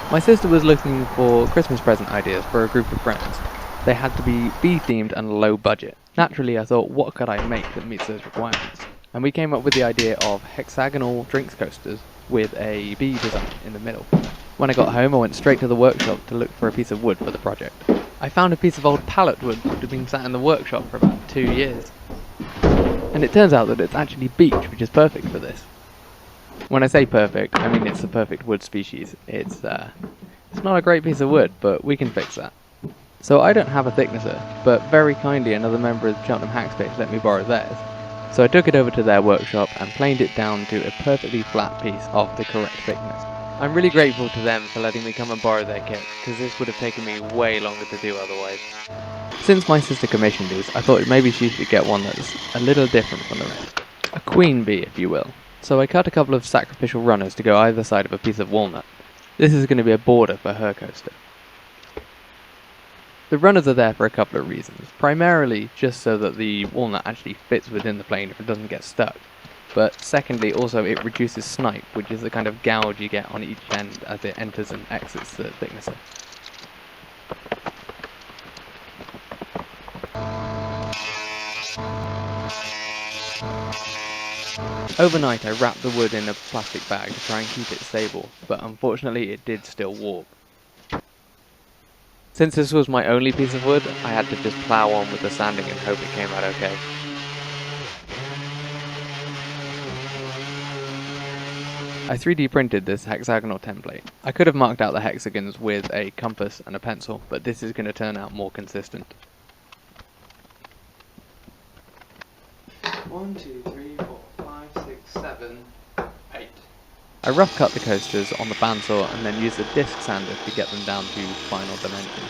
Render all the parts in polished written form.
My sister was looking for Christmas present ideas for a group of friends. They had to be bee themed and low budget. Naturally, I thought, what could I make that meets those requirements? And we came up with the idea of hexagonal drinks coasters with a bee design in the middle. When I got home, I went straight to the workshop to look for a piece of wood for the project. I found a piece of old pallet wood that had been sat in the workshop for about 2 years. And it turns out that it's actually beech, which is perfect for this. When I say perfect, I mean it's the perfect wood species. It's not a great piece of wood, but we can fix that. So I don't have a thicknesser, but very kindly another member of the Cheltenham Hackspace let me borrow theirs. So I took it over to their workshop and planed it down to a perfectly flat piece of the correct thickness. I'm really grateful to them for letting me come and borrow their kit, because this would have taken me way longer to do otherwise. Since my sister commissioned these, I thought maybe she should get one that's a little different from the rest. A queen bee, if you will. So I cut a couple of sacrificial runners to go either side of a piece of walnut. This is going to be a border for her coaster. The runners are there for a couple of reasons. Primarily, just so that the walnut actually fits within the plane if it doesn't get stuck. But secondly, also it reduces snipe, which is the kind of gouge you get on each end as it enters and exits the thicknesser. Overnight I wrapped the wood in a plastic bag to try and keep it stable, but unfortunately it did still warp. Since this was my only piece of wood, I had to just plow on with the sanding and hope it came out okay. I 3D printed this hexagonal template. I could have marked out the hexagons with a compass and a pencil, but this is going to turn out more consistent. 1, 2, 3, 4, 5, 6, 7, 8. I rough cut the coasters on the bandsaw and then used a disc sander to get them down to final dimension.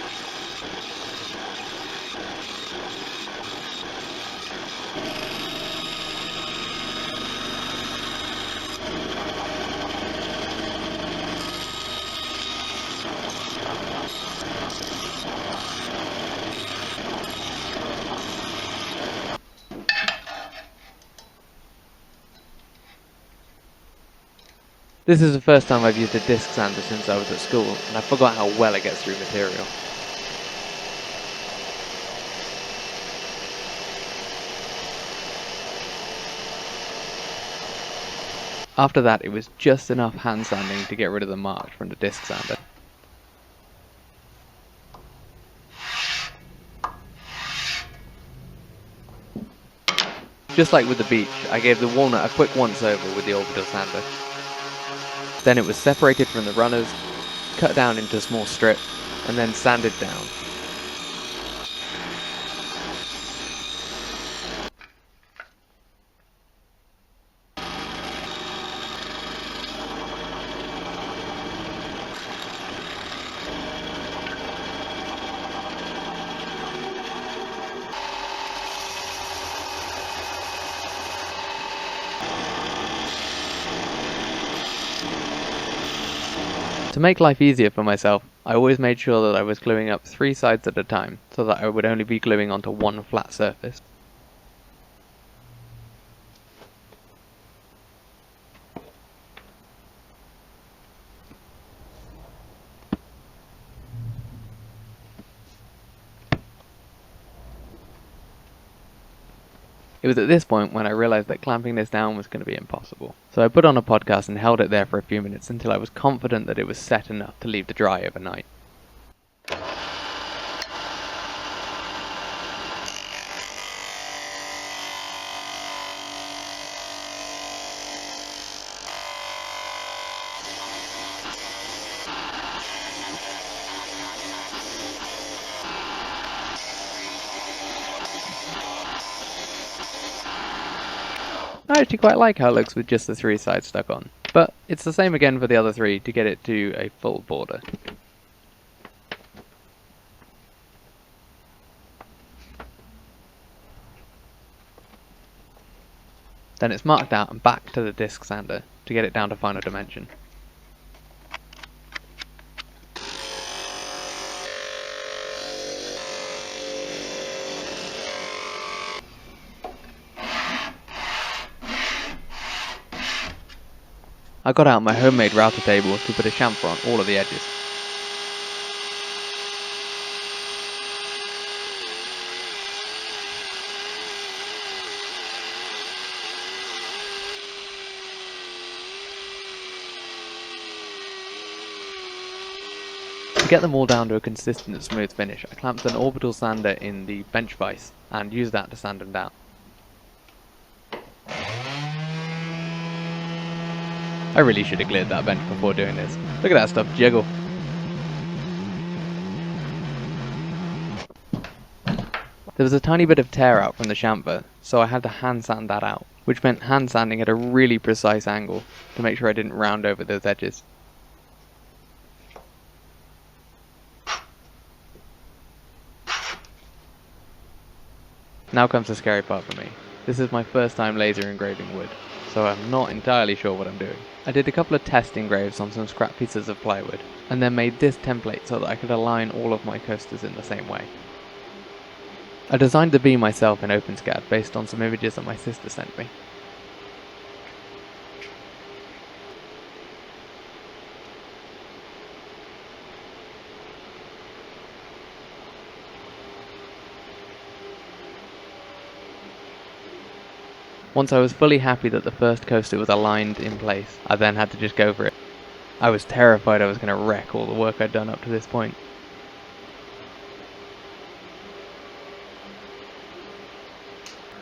This is the first time I've used a disc sander since I was at school, and I forgot how well it gets through material. After that, it was just enough hand sanding to get rid of the marks from the disc sander. Just like with the beech, I gave the walnut a quick once over with the orbital sander. Then it was separated from the runners, cut down into small strips, and then sanded down. To make life easier for myself, I always made sure that I was gluing up 3 sides at a time, so that I would only be gluing onto one flat surface. It was at this point when I realised that clamping this down was going to be impossible. So I put on a podcast and held it there for a few minutes until I was confident that it was set enough to leave to dry overnight. I actually quite like how it looks with just the 3 sides stuck on, but it's the same again for the other 3 to get it to a full border. Then it's marked out and back to the disc sander to get it down to final dimension. I got out my homemade router table to put a chamfer on all of the edges. To get them all down to a consistent smooth finish, I clamped an orbital sander in the bench vise and used that to sand them down. I really should have cleared that bench before doing this. Look at that stuff jiggle. There was a tiny bit of tear out from the chamfer, so I had to hand sand that out, which meant hand sanding at a really precise angle to make sure I didn't round over those edges. Now comes the scary part for me. This is my first time laser engraving wood, so I'm not entirely sure what I'm doing. I did a couple of test engraves on some scrap pieces of plywood, and then made this template so that I could align all of my coasters in the same way. I designed the bee myself in OpenSCAD based on some images that my sister sent me. Once I was fully happy that the first coaster was aligned in place, I then had to just go for it. I was terrified I was going to wreck all the work I'd done up to this point.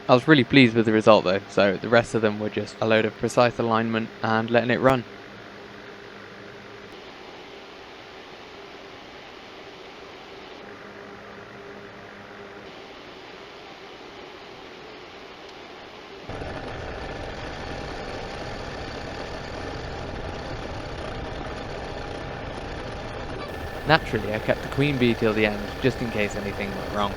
I was really pleased with the result though, so the rest of them were just a load of precise alignment and letting it run. Naturally, I kept the queen bee till the end, just in case anything went wrong.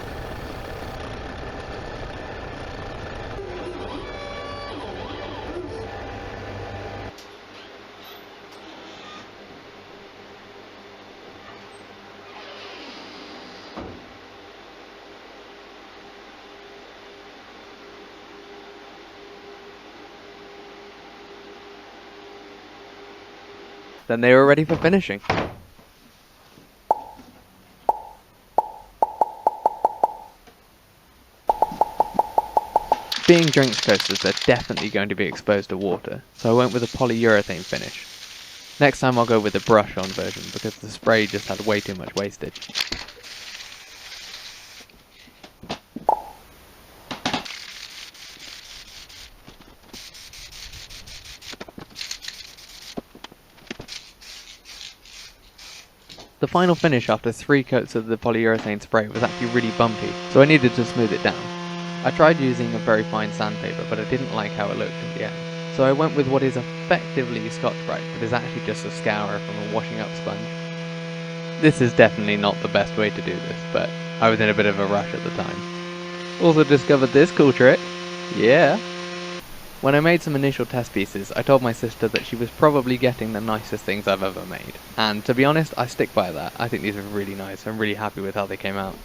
Then they were ready for finishing. Being drinks coasters, they're definitely going to be exposed to water, so I went with a polyurethane finish. Next time I'll go with the brush-on version because the spray just had way too much wastage. The final finish after 3 coats of the polyurethane spray was actually really bumpy, so I needed to smooth it down. I tried using a very fine sandpaper, but I didn't like how it looked in the end. So I went with what is effectively Scotch-Brite, but is actually just a scourer from a washing up sponge. This is definitely not the best way to do this, but I was in a bit of a rush at the time. Also discovered this cool trick. Yeah! When I made some initial test pieces, I told my sister that she was probably getting the nicest things I've ever made. And to be honest, I stick by that. I think these are really nice. I'm really happy with how they came out.